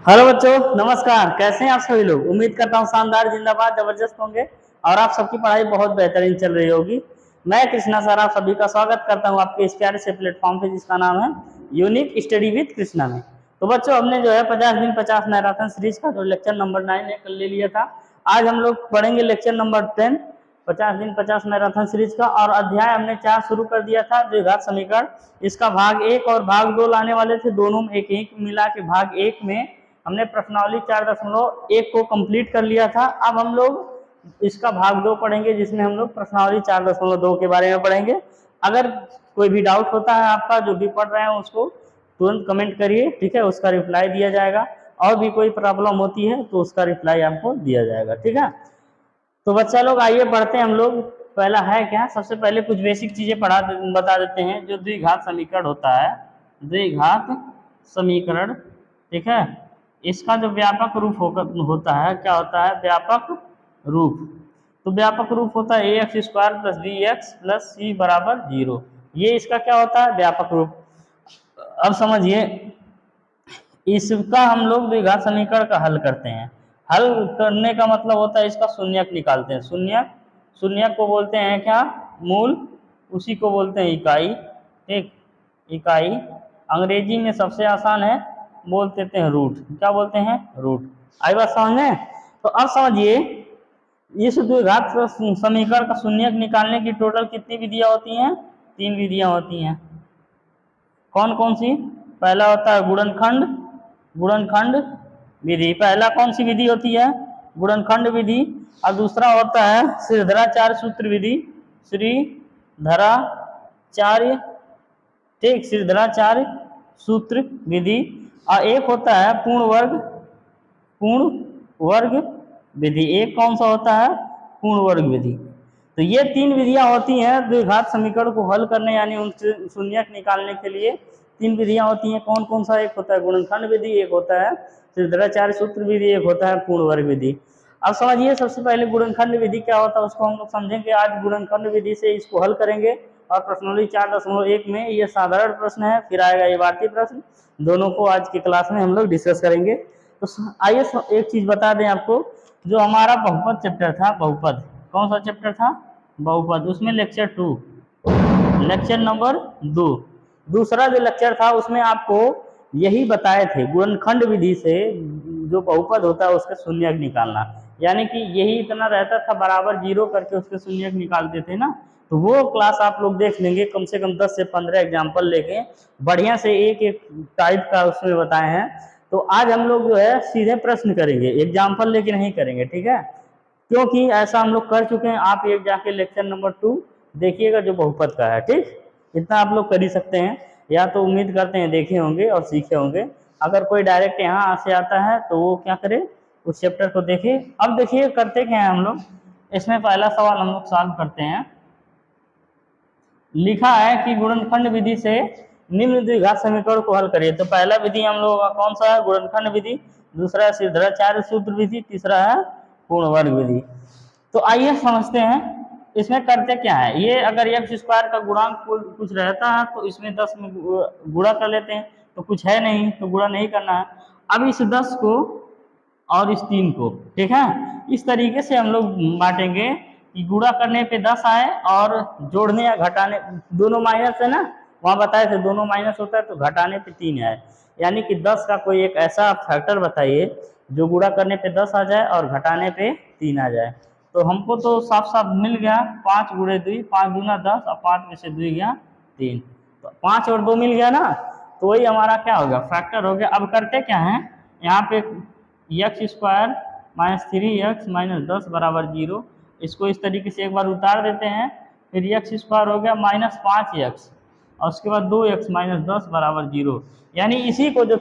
Hello बच्चों, नमस्कार। कैसे हैं आप सभी लोग। उम्मीद करता हूँ शानदार, जिंदाबाद, जबरदस्त होंगे और आप सबकी पढ़ाई बहुत बेहतरीन चल रही होगी। मैं कृष्णा सर आप सभी का स्वागत करता हूँ आपके इस प्यारे से प्लेटफॉर्म पे जिसका नाम है यूनिक स्टडी विद कृष्णा में। तो बच्चों, हमने जो है 50 दिन 50 मैराथन सीरीज का जो लेक्चर नंबर 9 है कल ले लिया था। आज हम लोग पढ़ेंगे लेक्चर नंबर 10 50 दिन 50 मैराथन सीरीज का। और अध्याय हमने 4 शुरू कर दिया था, द्विघात समीकरण। इसका भाग 1 और भाग 2 लाने वाले थे, दोनों में एक एक मिला के भाग 1 में हमने प्रश्नावली 4.1 को कंप्लीट कर लिया था। अब हम लोग इसका भाग 2 पढ़ेंगे, जिसमें हम लोग प्रश्नावली 4.2 के बारे में पढ़ेंगे। अगर कोई भी डाउट होता है आपका, जो भी पढ़ रहे हैं उसको तुरंत कमेंट करिए, ठीक है, उसका रिप्लाई दिया जाएगा। और भी कोई प्रॉब्लम होती है तो उसका रिप्लाई आपको दिया जाएगा, ठीक है। तो बच्चा लोग आइए पढ़ते हैं हम लोग। पहला है क्या, सबसे पहले कुछ बेसिक चीजें बता देते हैं। जो द्विघात समीकरण होता है, द्विघात समीकरण, ठीक है, इसका जो व्यापक रूप होता है, क्या होता है, व्यापक रूप। तो व्यापक रूप होता है ax² + bx + c = 0। ये इसका क्या होता है, व्यापक रूप। अब समझिए, इसका हम लोग द्विघात समीकरण का हल करते हैं। हल करने का मतलब होता है इसका शून्यक निकालते हैं। शून्यक, शून्यक को बोलते हैं क्या, मूल, उसी को बोलते हैं इकाई, ठीक, इकाई। अंग्रेजी में सबसे आसान है, बोल देते हैं रूट। क्या बोलते हैं, रूट। आई बात समझ में। तो अब समझिए, इस द्विघात समीकरण का शून्यक निकालने की टोटल कितनी विधियां होती हैं, 3 विधियां होती हैं। कौन कौन सी, पहला होता है गुणनखंड, गुणनखंड विधि। पहला कौन सी विधि होती है, गुणनखंड विधि। और दूसरा होता है श्रीधराचार्य सूत्र विधि, श्रीधराचार्य, ठीक, श्रीधराचार्य सूत्र विधि। और एक होता है पूर्ण वर्ग, पूर्ण वर्ग विधि। एक कौन सा होता है, पूर्ण वर्ग विधि। तो ये 3 विधियां होती हैं द्विघात समीकरण को हल करने, यानी उनसे शून्यक निकालने के लिए 3 विधियां होती हैं। कौन कौन सा, एक होता है गुणनखंड विधि, एक होता है श्रीधराचार्य सूत्र विधि, एक होता है पूर्ण वर्ग विधि। अब समझिए, सबसे पहले गुणनखंड विधि क्या होता है उसको हम लोग समझेंगे। आज गुणनखंड विधि से इसको हल करेंगे। और प्रश्नावली 4.1 में ये साधारण प्रश्न है, फिर आएगा ये वार्षिक प्रश्न। दोनों को आज की क्लास में हम लोग डिस्कस करेंगे। तो आइए एक चीज बता दें आपको, जो हमारा बहुपद चैप्टर था, बहुपद, कौन सा चैप्टर था, बहुपद, उसमें लेक्चर 2, लेक्चर नंबर 2, दूसरा जो लेक्चर था उसमें आपको यही बताए थे, गुणनखंड विधि से जो बहुपद होता है उसका शून्यक निकालना। यानी कि यही इतना रहता था, बराबर 0 करके उसके शून्यक निकालते थे ना। तो वो क्लास आप लोग देख लेंगे, कम से कम 10 से 15 एग्जाम्पल लेके बढ़िया से एक एक टाइप का उसमें बताए हैं। तो आज हम लोग जो है सीधे प्रश्न करेंगे, एग्जाम्पल लेके नहीं करेंगे, ठीक है। क्योंकि ऐसा हम लोग कर चुके हैं। आप एक जाके लेक्चर नंबर 2 देखिएगा जो बहुपद का है, ठीक। इतना आप लोग कर ही सकते हैं, या तो उम्मीद करते हैं देखे होंगे और सीखे होंगे। अगर कोई डायरेक्ट यहाँ से आता है तो वो क्या करे, उस चैप्टर को देखे। अब देखिए करते क्या है हम लोग, इसमें पहला सवाल हम लोग सॉल्व करते हैं। लिखा है कि गुणनखंड विधि से निम्न द्विघात समीकरण को हल करिए। तो पहला विधि हम लोगों का कौन सा है, गुणनखंड विधि। दूसरा है श्रीधराचार्य सूत्र विधि। तीसरा है पूर्ण वर्ग विधि। तो आइए समझते हैं इसमें करते क्या है। ये अगर x² का गुणांक कुछ रहता है तो इसमें 10 में गुणा कर लेते हैं। तो कुछ है नहीं तो गुणा नहीं करना है। अब इस 10 को और इस 3 को, ठीक है, इस तरीके से हम लोग बांटेंगे कि गुणा करने पे 10 आए और जोड़ने या घटाने, दोनों माइनस है ना, वहां बताए थे दोनों माइनस होता है, तो घटाने पे 3 आए। यानी कि 10 का कोई एक ऐसा फैक्टर बताइए जो गुणा करने पे 10 आ जाए और घटाने पे 3 आ जाए। तो हमको तो साफ साफ मिल गया, 5 × 2, 5 दूना 10 और 5 में से 2 गया 3। तो 5 और 2 मिल गया ना, तो वही हमारा क्या हो गया, फैक्टर हो गया। अब करते क्या है, यहाँ पे x² - 3x - 10 = 0। इसको इस तरीके से एक बार उतार देते हैं। फिर x² हो गया -5x और उसके बाद 2x - 10 = 0। यानी इसी को जो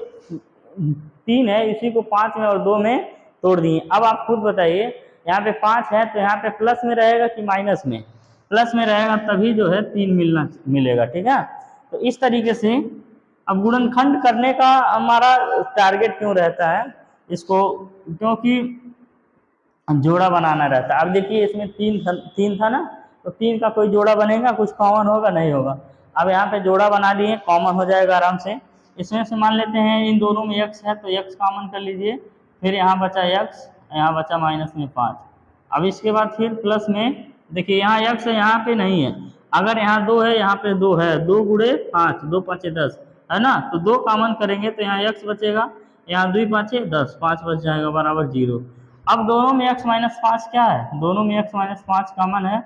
3 है इसी को 5 में और 2 में तोड़ दिए। अब आप खुद बताइए, यहाँ पे 5 है तो यहाँ पे प्लस में रहेगा कि माइनस में, प्लस में रहेगा, तभी जो है 3 मिलेगा, ठीक है। तो इस तरीके से अब गुणनखंड करने का हमारा टारगेट क्यों रहता है इसको, क्योंकि जोड़ा बनाना रहता है। अब देखिए इसमें 3 था ना, तो 3 का कोई जोड़ा बनेगा, कुछ कॉमन होगा, नहीं होगा। अब यहाँ पे जोड़ा बना लिए, कॉमन हो जाएगा आराम से। इसमें से मान लेते हैं इन दोनों में x है तो x कॉमन कर लीजिए, फिर यहाँ बचा x, यहाँ बचा माइनस में 5। अब इसके बाद फिर प्लस में देखिए यहाँ x है, यहाँ पे नहीं है, अगर यहाँ 2 है यहाँ पे 2 है, 2 गुणे 5, 2 5 10 है ना, तो 2 कॉमन करेंगे तो यहाँ x बचेगा, यहाँ 2 5 10, 5 बच जाएगा बराबर 0। अब दोनों में x माइनस 5 क्या है, दोनों में x माइनस 5 कॉमन है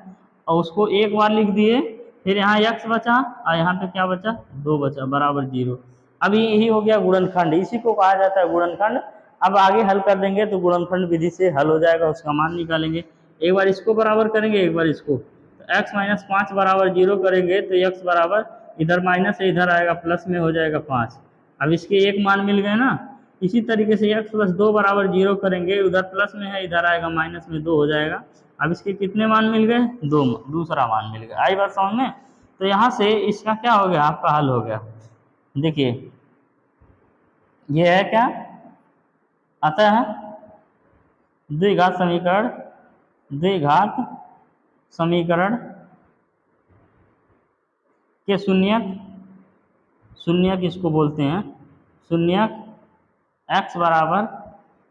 और उसको एक बार लिख दिए, फिर यहाँ x बचा और यहाँ पे क्या बचा, 2 बचा बराबर 0। अब यही हो गया गुणनखंड, इसी को कहा जाता है गुणनखंड। अब आगे हल कर देंगे तो गुणनखंड विधि से हल हो जाएगा, उसका मान निकालेंगे, एक बार इसको बराबर करेंगे एक बार इसको, तो x माइनस 5 बराबर 0 करेंगे तो x बराबर इधर माइनस है इधर आएगा प्लस में हो जाएगा 5। अब इसके एक मान मिल गए ना, इसी तरीके से x प्लस 2 बराबर 0 करेंगे, उधर प्लस में है इधर आएगा माइनस में 2 हो जाएगा। अब इसके कितने मान मिल गए, 2, दूसरा मान मिल गया। आई बात समझ में, तो यहाँ से इसका क्या हो गया, आपका हल हो गया। देखिए ये है क्या, अतः द्विघात समीकरण, द्विघात समीकरण के शून्यक, शून्यक इसको बोलते हैं, शून्यक x बराबर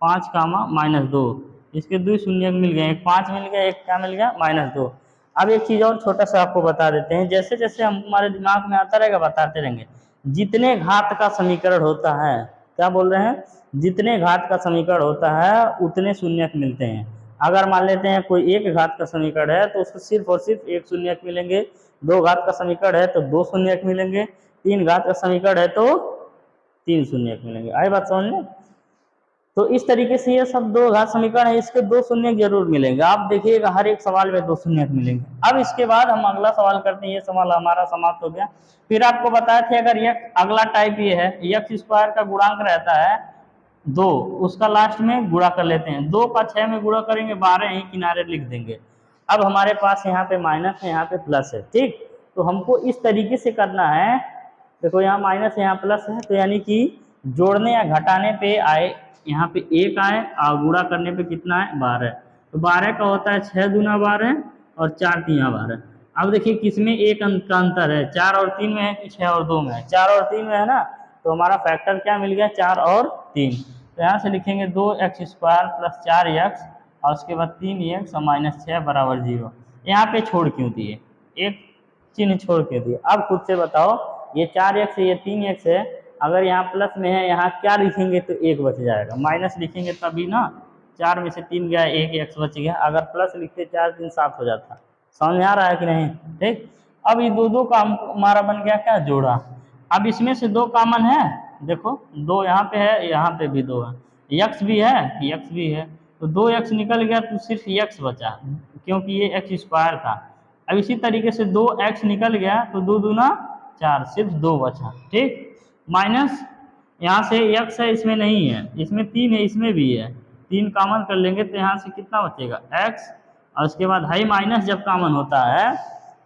5 कामा माइनस 2, इसके दो शून्यक मिल गए, एक 5 मिल गया, एक क्या मिल गया माइनस 2। अब एक चीज़ और छोटा सा आपको बता देते हैं, जैसे जैसे हमारे दिमाग में आता रहेगा बताते रहेंगे। जितने घात का समीकरण होता है, क्या बोल रहे हैं, जितने घात का समीकरण होता है उतने शून्यक मिलते हैं। अगर मान लेते हैं कोई एक घात का समीकरण है तो उसको सिर्फ और सिर्फ एक शून्यक मिलेंगे, 2 घात का समीकरण है तो 2 शून्यक मिलेंगे, 3 घात का समीकरण है तो 3 शून्यक मिलेंगे। आई बात समझ में, तो इस तरीके से ये सब 2 घात समीकरण है, इसके 2 शून्यक जरूर मिलेंगे, आप देखिएगा हर एक सवाल में 2 शून्यक मिलेंगे। अब इसके बाद हम अगला सवाल करते हैं, ये सवाल हमारा समाप्त हो गया। फिर आपको बताए थे अगर ये अगला टाइप ये है, x स्क्वायर का गुणांक रहता है 2, उसका लास्ट में गुणा कर लेते हैं, 2 का 6 में गुणा करेंगे, 12 ही किनारे लिख देंगे। अब हमारे पास यहाँ पे माइनस है यहाँ पे प्लस है, ठीक, तो हमको इस तरीके से करना है, देखो यहाँ माइनस यहाँ प्लस है, तो यानी कि जोड़ने या घटाने पे आए, यहाँ पे 1 आए और गुणा करने पे कितना है 12, तो 12 का होता है 6 दूना 12 और 4 तीना 12। अब देखिए किसमें एक का अंतर है, 4 और 3 में है कि 6 और 2 में है, 4 और 3 में है ना, तो हमारा फैक्टर क्या मिल गया 4 और 3। तो यहाँ से लिखेंगे 2x स्क्वायर प्लस 4x और उसके बाद 3x और माइनस 6 बराबर 0। यहाँ पे छोड़ क्यों दिए, एक चिन्ह छोड़ क्यों दिए, अब खुद से बताओ, ये 4x है ये 3x है, अगर यहाँ प्लस में है यहाँ क्या लिखेंगे तो 1 बच जाएगा, माइनस लिखेंगे तभी ना, 4 में से 3 गया 1 x बच गया, अगर प्लस लिखते 4 3 7 हो जाता। समझ में आ रहा है कि नहीं, ठीक। अब ये दो का हमारा बन गया क्या, जोड़ा। अब इसमें से 2 कॉमन है, देखो 2 यहाँ पे है, यहाँ पे भी 2 है, x भी है, x भी है, तो 2x निकल गया तो सिर्फ x बचा, क्योंकि ये x स्क्वायर था। अब इसी तरीके से 2x निकल गया तो 2 दूना 4, सिर्फ 2 बचा, ठीक। माइनस यहाँ से x है इसमें नहीं है, इसमें 3 है इसमें भी है, 3 कॉमन कर लेंगे तो यहाँ से कितना बचेगा x, और उसके बाद हाई माइनस जब कॉमन होता है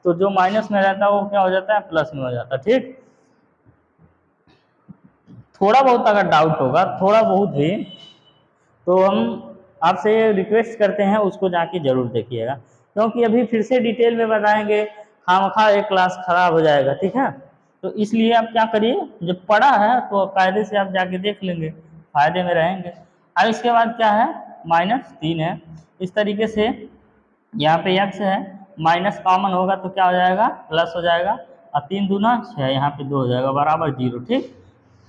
तो जो माइनस में रहता है वो क्या हो जाता है, प्लस में हो जाता है, ठीक। थोड़ा बहुत अगर डाउट होगा, थोड़ा बहुत भी, तो हम आपसे रिक्वेस्ट करते हैं उसको जाके जरूर देखिएगा, क्योंकि अभी फिर से डिटेल में बताएंगे खामखा एक क्लास खराब हो जाएगा, ठीक है। तो इसलिए आप क्या करिए, जब पढ़ा है तो कायदे से आप जाके देख लेंगे, फायदे में रहेंगे। अब इसके बाद क्या है, -3 है, इस तरीके से यहाँ पे x है, माइनस कॉमन होगा तो क्या हो जाएगा, प्लस हो जाएगा, और 3 दूना 6, यहाँ पे 2 हो जाएगा बराबर 0, ठीक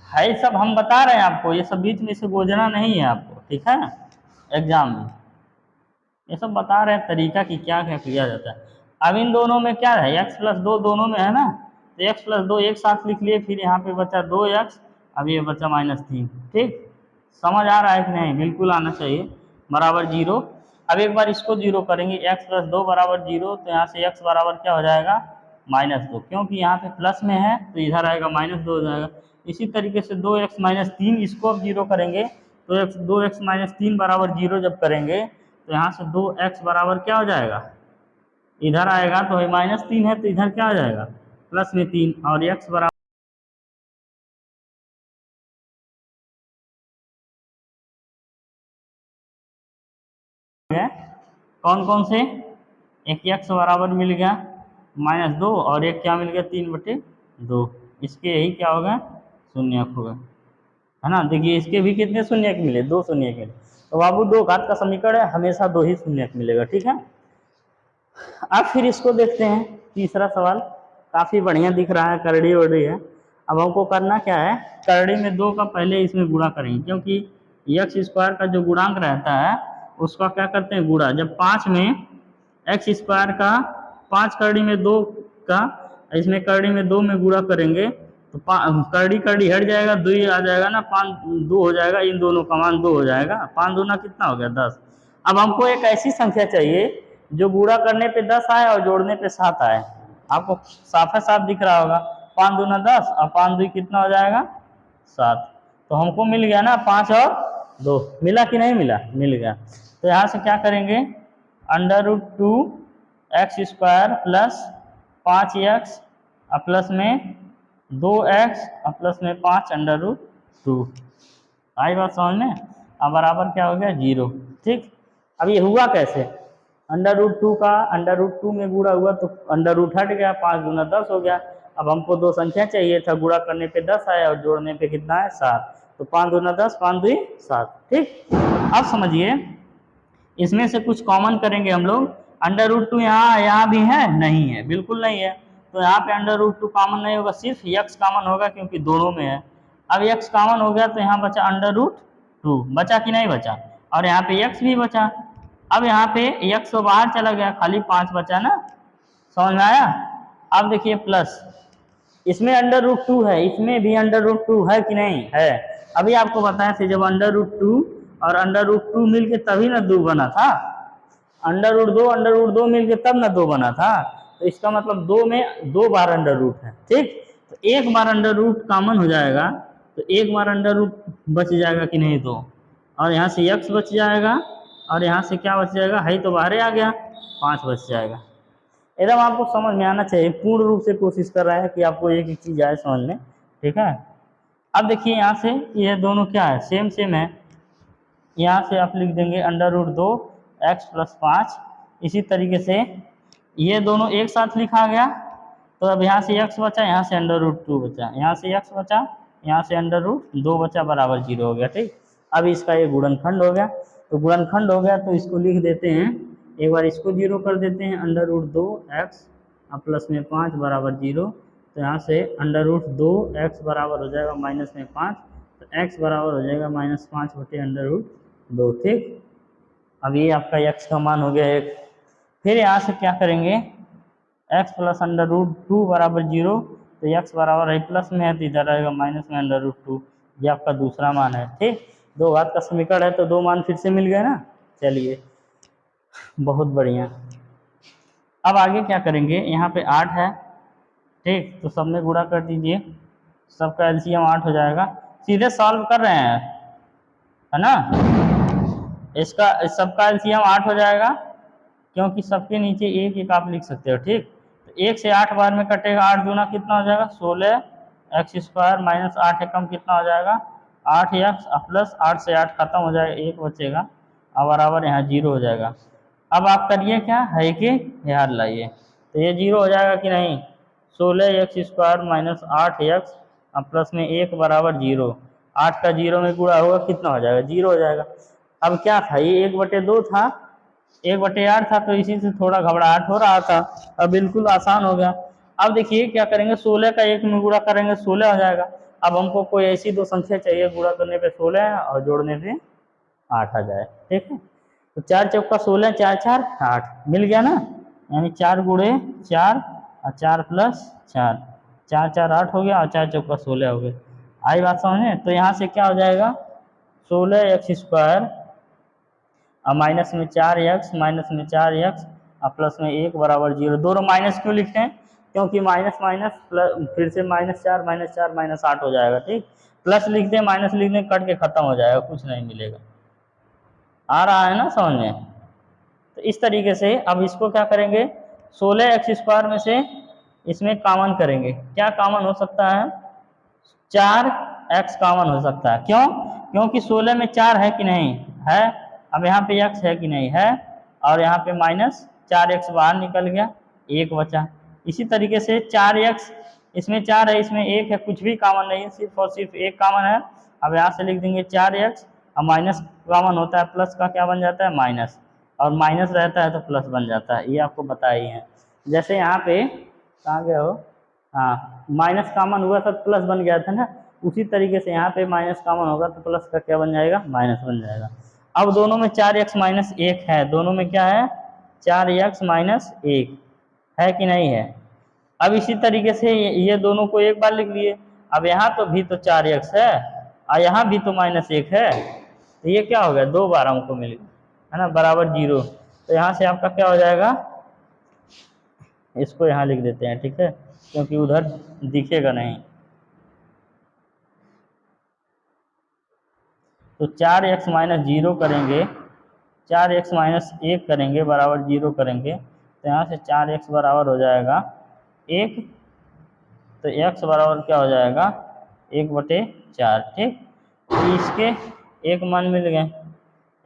है। ये सब हम बता रहे हैं आपको, ये सब बीच में से गोजना नहीं है आपको, ठीक है, एग्जाम में ये सब बता रहे हैं तरीका कि क्या क्या किया जाता है। अब इन दोनों में क्या है, x प्लस 2 दोनों में है ना, तो x प्लस 2 एक साथ लिख लिए, फिर यहाँ पे बचा 2x, अब ये बचा -3, ठीक। समझ आ रहा है कि नहीं, बिल्कुल आना चाहिए, बराबर 0। अब एक बार इसको 0 करेंगे, x प्लस 2 बराबर 0, तो यहाँ से x बराबर क्या हो जाएगा, -2, क्योंकि यहाँ पे प्लस में है तो इधर आएगा -2 हो जाएगा। इसी तरीके से 2x - 3 इसको अब 0 करेंगे, तो 2x - 3 बराबर 0 जब करेंगे तो यहाँ से 2x बराबर क्या हो जाएगा, इधर आएगा तो -3 है तो इधर क्या हो जाएगा, प्लस में 3, और x बराबर है कौन कौन से, एक x बराबर मिल गया -2 और एक क्या मिल गया 3/2, इसके यही क्या होगा शून्यक हो गए, है ना। देखिए इसके भी कितने शून्यक मिले, 2 शून्यक मिले। तो बाबू दो घात का समीकरण है, हमेशा 2 ही शून्यक मिलेगा, ठीक है। अब फिर इसको देखते हैं, तीसरा सवाल काफ़ी बढ़िया दिख रहा है, करड़ी वर्ड़ी है। अब हमको करना क्या है, करड़ी में 2 का पहले इसमें गुणा करेंगे, क्योंकि एक्स स्क्वायर का जो गुणांक रहता है उसका क्या करते हैं गुणा। जब 5 में एक्स स्क्वायर का 5 करड़ी में 2 का, इसमें करड़ी में 2 में गुणा करेंगे तो करड़ी करड़ी हट जाएगा, 2 ही आ जाएगा ना, 5 2 हो जाएगा, इन दोनों का मान 2 हो जाएगा, 5 दूना कितना हो गया 10। अब हमको एक ऐसी संख्या चाहिए जो गुणा करने पे 10 आए और जोड़ने पे 7 आए। आपको साफ साफ दिख रहा होगा, 5 दूना 10 और 5 2 कितना हो जाएगा 7। तो हमको मिल गया ना 5 और 2, मिला कि नहीं मिला, मिल गया। तो यहाँ से क्या करेंगे, √2 x square plus 5x plus में 2x प्लस में 5 √2। आई बात समझ में। अब बराबर क्या हो गया 0, ठीक। अब ये हुआ कैसे, √2 का √2 में गुणा हुआ तो √ हट गया, 5 दूना 10 हो गया। अब हमको 2 संख्या चाहिए था, गुणा करने पे 10 आया और जोड़ने पे कितना है 7, तो 5 दूना 10, 5 2 7, ठीक। अब समझिए इसमें से कुछ कॉमन करेंगे हम लोग। √2 यहाँ भी है, नहीं है, बिल्कुल नहीं है, तो यहाँ पे √2 कॉमन नहीं होगा, सिर्फ x कॉमन होगा क्योंकि दोनों में है। अब x कॉमन हो गया तो यहाँ बचा √2, बचा कि नहीं बचा, और यहाँ पे x भी बचा। अब यहाँ पे x तो बाहर चला गया, खाली 5 बचा ना, समझ में आया। अब देखिए प्लस, इसमें √2 है, इसमें भी √2 है कि नहीं है। अभी आपको बताया थे जब √2 और √2 मिलके तभी ना 2 बना था, √2 मिलके तब ना 2 बना था। तो इसका मतलब 2 में 2 बार √ है, ठीक। तो एक बार √ कॉमन हो जाएगा, तो एक बार √ बच जाएगा कि नहीं, तो और यहाँ से x बच जाएगा और यहाँ से क्या बच जाएगा, है तो बाहर आ गया, 5 बच जाएगा। एकदम आपको समझ में आना चाहिए, पूर्ण रूप से कोशिश कर रहा है कि आपको एक एक चीज़ आए समझ में, ठीक है। अब देखिए यहाँ से ये दोनों क्या है, सेम सेम है। यहाँ से आप लिख देंगे √2 x प्लस 5। इसी तरीके से ये दोनों एक साथ लिखा गया, तो अब यहाँ से x बचा, यहाँ से √2 बचा, यहाँ से x बचा, यहाँ से √2 बचा, बराबर 0 हो गया, ठीक। अब इसका ये गुणनखंड हो गया, तो गुणनखंड हो गया तो इसको लिख देते हैं, एक बार इसको 0 कर देते हैं, √2 x प्लस में 5 बराबर 0। तो यहाँ से √2 x बराबर हो जाएगा माइनस में 5, तो x बराबर हो जाएगा -5 बटे √2, ठीक। अब ये आपका x का मान हो गया 1। फिर यहाँ से क्या करेंगे, x प्लस √2 बराबर 0, तो x बराबर है प्लस में है तो इधर रहेगा माइनस में √2, ये आपका दूसरा मान है, ठीक। 2 घात का समीकरण है तो 2 मान फिर से मिल गए ना, चलिए बहुत बढ़िया। अब आगे क्या करेंगे, यहाँ पे 8 है, ठीक, तो सब में गुणा कर दीजिए, सबका एलसीएम 8 हो जाएगा। सीधे सॉल्व कर रहे हैं, है ना, इसका सबका एलसीएम 8 हो जाएगा, क्योंकि सबके नीचे एक एक आप लिख सकते हो, ठीक। तो 1 से 8 बार में कटेगा, 8 दूना कितना हो जाएगा 16 एक्स स्क्वायर माइनस 8 एकम कितना हो जाएगा 8x प्लस 8 से 8 खत्म हो जाएगा, 1 बचेगा और बराबर यहाँ 0 हो जाएगा। अब आप करिए क्या है कि याद लाइए, तो ये 0 हो जाएगा कि नहीं, 16 x square minus 8x plus में 1 बराबर 0, 8 का 0 में गुणा होगा कितना हो जाएगा 0 हो जाएगा। अब क्या था, ये 1/2 था, 1/8 था, तो इसी से थोड़ा घबराहट हो रहा था, अब बिल्कुल आसान हो गया। अब देखिए क्या करेंगे, 16 का 1 में गुणा करेंगे 16 हो जाएगा। अब हमको कोई ऐसी 2 संख्या चाहिए गुणा करने पे 16 और जोड़ने पे 8 आ जाए, ठीक है। तो 4 चौका 16, 4 4 8 मिल गया ना, यानी 4 गुणे 4 और 4 प्लस 4, 4 4 8 हो गया और 4 चौका 16 हो गया। आई बात समझे। तो यहाँ से क्या हो जाएगा 16 एक्स स्क्वायर और माइनस में 4x माइनस में 4x और प्लस में 1 बराबर 0। दोनों माइनस क्यों लिखते हैं, क्योंकि माइनस माइनस प्लस, फिर से -4 -8 हो जाएगा, ठीक। प्लस लिख दें, माइनस लिख दें, कट के खत्म हो जाएगा, कुछ नहीं मिलेगा। आ रहा है ना समझ में। तो इस तरीके से अब इसको क्या करेंगे, 16 एक्स स्क्वायर में से इसमें कॉमन करेंगे, क्या कॉमन हो सकता है 4x कॉमन हो सकता है, क्यों, क्योंकि 16 में 4 है कि नहीं है, अब यहाँ पे x है कि नहीं है, और यहाँ पे -4x बाहर निकल गया, 1 बचा। इसी तरीके से 4x इसमें 4 है, इसमें 1 है, कुछ भी कॉमन नहीं है, सिर्फ और सिर्फ 1 कॉमन है। अब यहाँ से लिख देंगे 4x, अब माइनस कॉमन होता है, प्लस का क्या बन जाता है माइनस, और माइनस रहता है तो प्लस बन जाता है, ये आपको बताया ही है। जैसे यहाँ पे कहाँ गए हो, हाँ माइनस कॉमन हुआ था तो प्लस बन गया था ना, उसी तरीके से यहाँ पे माइनस कॉमन होगा तो प्लस का क्या बन जाएगा माइनस बन जाएगा। अब दोनों में 4x माइनस 1 है, दोनों में क्या है 4x माइनस 1 है कि नहीं है। अब इसी तरीके से ये दोनों को एक बार लिख लिए। अब यहाँ तो भी तो 4x है और यहाँ भी तो -1 है, तो ये क्या हो गया 2 बार हमको मिल गया है ना, बराबर 0। तो यहाँ से आपका क्या हो जाएगा, इसको यहाँ लिख देते हैं, ठीक है, क्योंकि उधर दिखेगा नहीं। तो 4x माइनस 0 करेंगे, 4x माइनस 1 करेंगे बराबर 0 करेंगे, तो यहाँ से 4x बराबर हो जाएगा 1, तो x बराबर क्या हो जाएगा 1/4, ठीक। तो इसके एक मान मिल गए,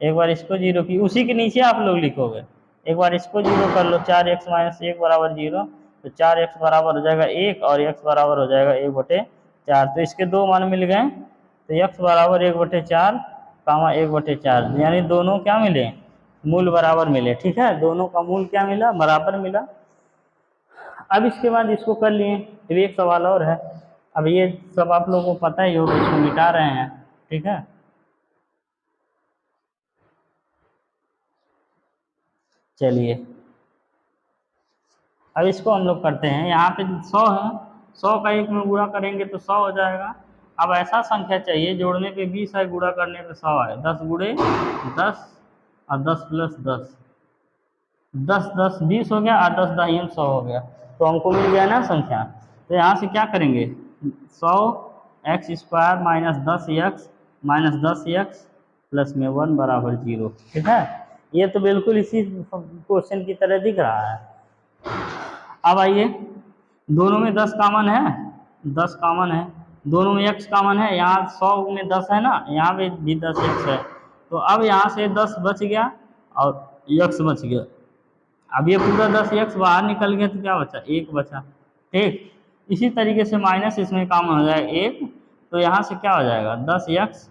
एक बार इसको 0 की, उसी के नीचे आप लोग लिखोगे, एक बार इसको 0 कर लो, 4x माइनस 1 बराबर 0, तो 4x बराबर हो जाएगा 1 और x बराबर हो जाएगा 1/4। तो इसके 2 मान मिल गए, तो x बराबर 1/4 कामा 1/4, यानी दोनों क्या मिले मूल बराबर मिले, ठीक है, दोनों का मूल क्या मिला बराबर मिला। अब इसके बाद इसको कर लिए, फिर एक सवाल और है, अब ये सब आप लोगों को पता ही होगा, इसको मिटा रहे हैं, ठीक है। चलिए अब इसको हम लोग करते हैं, यहाँ पे 100 है, 100 का 1 में गुणा करेंगे तो 100 हो जाएगा। अब ऐसा संख्या चाहिए जोड़ने पे 20 है, गुणा करने पे 100 है, 10 गुणे 10 और 10 प्लस 10, 10 10 20 हो गया और 10 10 100 हो गया, तो हमको मिल गया ना संख्या। तो यहाँ से क्या करेंगे 100x² minus 10x minus 10x plus में 1 बराबर 0, ठीक है। ये तो बिल्कुल इसी क्वेश्चन की तरह दिख रहा है। अब आइए, दोनों में 10 कॉमन है, 10 कॉमन है, दोनों में x कॉमन है, यहाँ 100 में 10 है ना, यहाँ पे भी 10x है, तो अब यहाँ से 10 बच गया और x बच गया। अब ये पूरा 10x बाहर निकल गया तो क्या बचा 1 बचा, ठीक। इसी तरीके से माइनस इसमें कॉमन हो जाएगा 1, तो यहाँ से क्या हो जाएगा 10x,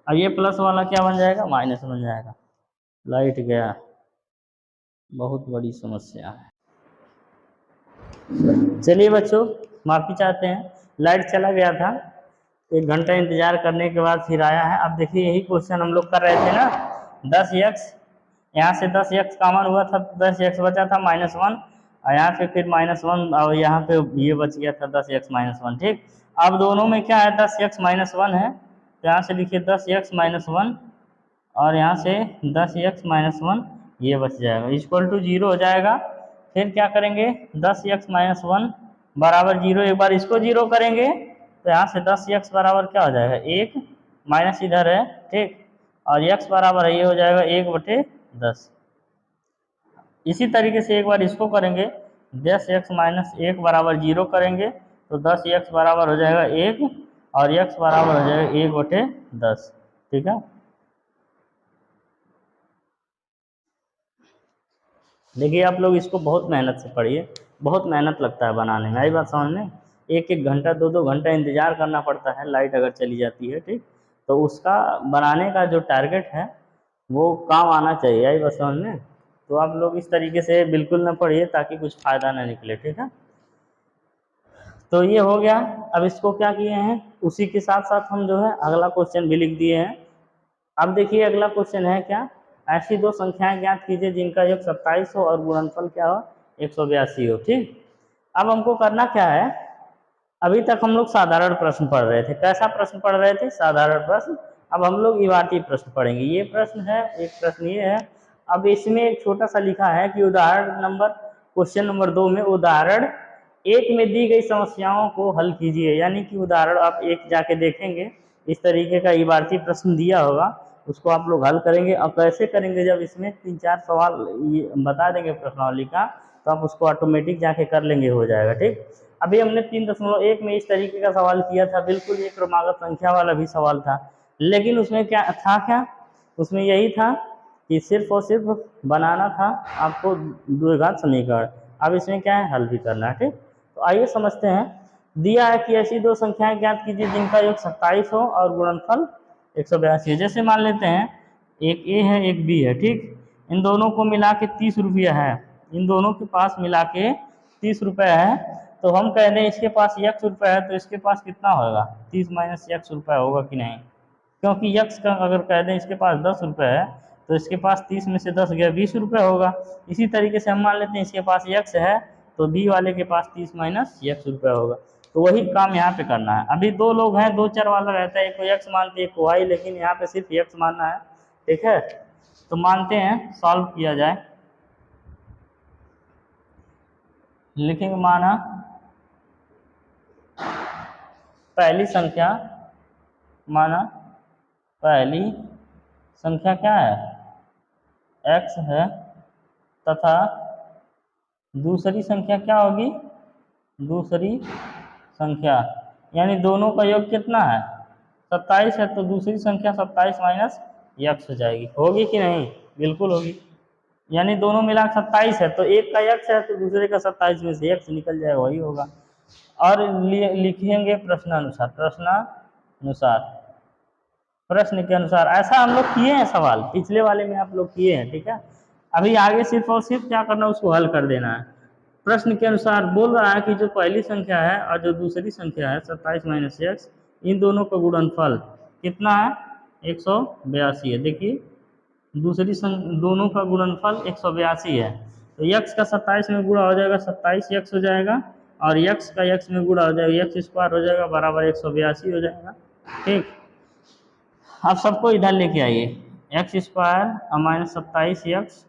अब ये प्लस वाला क्या बन जाएगा माइनस बन जाएगा। लाइट गया, बहुत बड़ी समस्या है। चलिए बच्चों माफ़ी चाहते हैं, लाइट चला गया था, 1 घंटा इंतज़ार करने के बाद फिर आया है। अब देखिए यही क्वेश्चन हम लोग कर रहे थे ना, 10x, यहाँ से 10x कॉमन हुआ था, 10x बचा था -1, और यहाँ से फिर -1 और यहाँ पे ये बच गया था 10x -1, ठीक। अब दोनों में क्या है 10x -1 है, तो यहाँ से लिखिए 10x -1 और यहाँ से 10x -1 ये बच जाएगा, इक्वल टू 0 हो जाएगा। फिर क्या करेंगे 10x -1 बराबर 0, एक बार इसको 0 करेंगे तो यहाँ से 10x बराबर क्या हो जाएगा 1, माइनस इधर है, ठीक, और x बराबर है ये हो जाएगा 1/10। इसी तरीके से एक बार इसको करेंगे 10x -1 बराबर 0 करेंगे तो 10x बराबर हो जाएगा 1 और x बराबर हो जाएगा 1/10, ठीक है। देखिए आप लोग इसको बहुत मेहनत से पढ़िए, बहुत मेहनत लगता है बनाने में, आई बात समझ में, 1 घंटा 2 घंटा इंतज़ार करना पड़ता है लाइट अगर चली जाती है, ठीक, तो उसका बनाने का जो टारगेट है वो काम आना चाहिए, आई बात समझ में। तो आप लोग इस तरीके से बिल्कुल ना पढ़िए ताकि कुछ फ़ायदा ना निकले, ठीक है। तो ये हो गया, अब इसको क्या किए हैं उसी के साथ साथ हम जो है अगला क्वेश्चन भी लिख दिए हैं। अब देखिए अगला क्वेश्चन है क्या, ऐसी 2 संख्याएं ज्ञात कीजिए जिनका योग 27 हो और गुणनफल क्या हो 182 हो, ठीक। अब हमको करना क्या है, अभी तक हम लोग साधारण प्रश्न पढ़ रहे थे, कैसा प्रश्न पढ़ रहे थे साधारण प्रश्न, अब हम लोग इबारती प्रश्न पढ़ेंगे। ये प्रश्न है, एक प्रश्न ये है, अब इसमें एक छोटा सा लिखा है कि उदाहरण नंबर क्वेश्चन नंबर 2 में उदाहरण 1 में दी गई समस्याओं को हल कीजिए, यानी कि उदाहरण आप 1 जाके देखेंगे, इस तरीके का इबारती प्रश्न दिया होगा, उसको आप लोग हल करेंगे। और कैसे करेंगे, जब इसमें 3-4 सवाल ये बता देंगे प्रश्नावली का तो आप उसको ऑटोमेटिक जाके कर लेंगे, हो जाएगा, ठीक। अभी हमने 3.1 में इस तरीके का सवाल किया था, बिल्कुल ये क्रमागत संख्या वाला भी सवाल था, लेकिन उसमें क्या था, क्या उसमें यही था कि सिर्फ और सिर्फ बनाना था आपको द्विघात समीकरण। अब इसमें क्या है, हल भी करना है। ठीक, तो आइए समझते हैं। दिया है कि ऐसी दो संख्याएं ज्ञात कीजिए जिनका योग 27 हो और गुणनफल 182 है। जैसे मान लेते हैं एक ए है एक बी है, ठीक, इन दोनों को मिला के 30 रुपया है, इन दोनों के पास मिला के 30 रुपया है, तो हम कह दें इसके पास x रुपया है तो इसके पास कितना होगा, 30 माइनस x रुपया होगा कि नहीं, क्योंकि x का अगर कह दें इसके पास 10 रुपये है तो इसके पास 30 में से 10 गया 20 रुपये होगा। इसी तरीके से हम मान लेते हैं इसके पास x है तो b वाले के पास 30 माइनस x रुपया होगा। तो वही काम यहाँ पे करना है। अभी दो लोग हैं, दो चर वाला रहता है, एक को x मानते हैं एक को y, लेकिन यहाँ पे सिर्फ x मानना है। ठीक है, तो मानते हैं, सॉल्व किया जाए। लिखेंगे माना पहली संख्या, माना पहली संख्या क्या है, x है, तथा दूसरी संख्या क्या होगी, दूसरी संख्या, यानी दोनों का योग कितना है, 27 है, तो दूसरी संख्या 27 माइनस x हो जाएगी। होगी कि नहीं, बिल्कुल होगी। यानी दोनों मिला 27 है तो एक का x है तो दूसरे का 27 में से x निकल जाएगा, वही होगा। और लिखेंगे प्रश्नानुसार, प्रश्नानुसार, प्रश्न के अनुसार। ऐसा हम लोग किए हैं सवाल, पिछले वाले में आप लोग किए हैं। ठीक है, अभी आगे सिर्फ और सिर्फ क्या करना है, उसको हल कर देना है। प्रश्न के अनुसार बोल रहा है कि जो पहली संख्या है और जो दूसरी संख्या है 27 माइनस x, इन दोनों का गुणनफल कितना है, 182 है। देखिए दूसरी दोनों का गुणनफल 182 है, तो x का 27 में गुणा हो जाएगा 27x हो जाएगा, और x का x में गुणा हो जाएगा x स्क्वायर हो जाएगा बराबर 182 हो जाएगा। ठीक, आप सबको इधर लेके आइए, x square minus 27x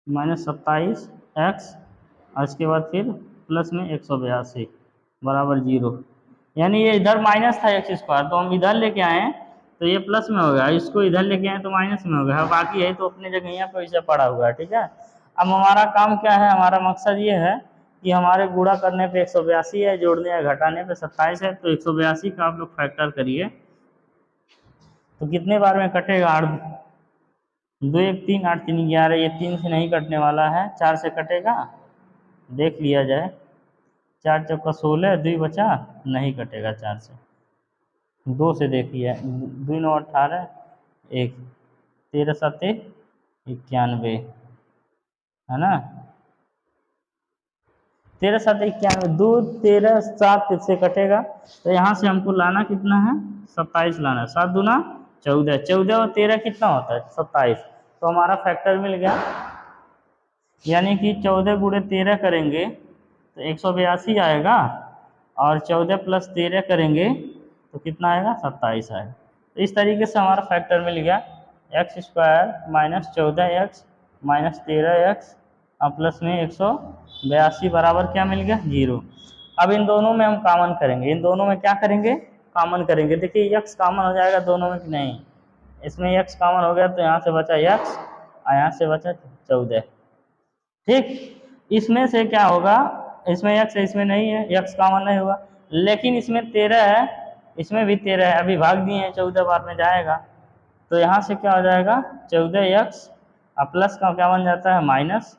minus 27x, और इसके बाद फिर प्लस में 182 बराबर 0। यानी ये इधर माइनस था एक्स स्क्वायर, तो हम इधर लेके आए तो ये प्लस में हो गया, इसको इधर लेके आए तो माइनस में हो गया, बाकी है तो अपने जगह यहाँ पे वैसे पड़ा हुआ है। ठीक है, अब हमारा काम क्या है, हमारा मकसद ये है कि हमारे गुणा करने पे 182 है, जोड़ने या घटाने पे 27 है, तो 182 का आप लोग फैक्टर करिए तो कितने बार में कटेगा, 2 1 3 8 3 11, ये 3 से नहीं कटने वाला है, 4 से कटेगा, देख लिया जाए, 4 चौका 16, 2 बचा, नहीं कटेगा 4 से, 2 से देखिए, 2 9 18, 1 13 7 91, है ना, 13 7 91, 2 13 7 से कटेगा, तो यहाँ से हमको लाना कितना है, 27 लाना है, 7 दूना 14, 14 और 13 कितना होता है, 27, तो हमारा फैक्टर मिल गया। यानी कि 14 गुणे 13 करेंगे तो 182 आएगा, और 14 प्लस 13 करेंगे तो कितना आएगा, 27 आएगा। तो इस तरीके से हमारा फैक्टर मिल गया, x square minus 14x minus 13x और प्लस में 182 बराबर क्या मिल गया, 0। अब इन दोनों में हम कॉमन करेंगे, इन दोनों में क्या करेंगे, कॉमन करेंगे। देखिए x कॉमन हो जाएगा दोनों में कि नहीं, इसमें x कॉमन हो गया तो यहाँ से बचा x और यहाँ से बचा 14। ठीक, इसमें से क्या होगा, इसमें x है इसमें नहीं है, x कॉमन नहीं हुआ, लेकिन इसमें 13 है, इसमें भी 13 है, अभी भाग दिए हैं, 14 बार में जाएगा, तो यहाँ से क्या हो जाएगा 14x और प्लस का क्या बन जाता है माइनस,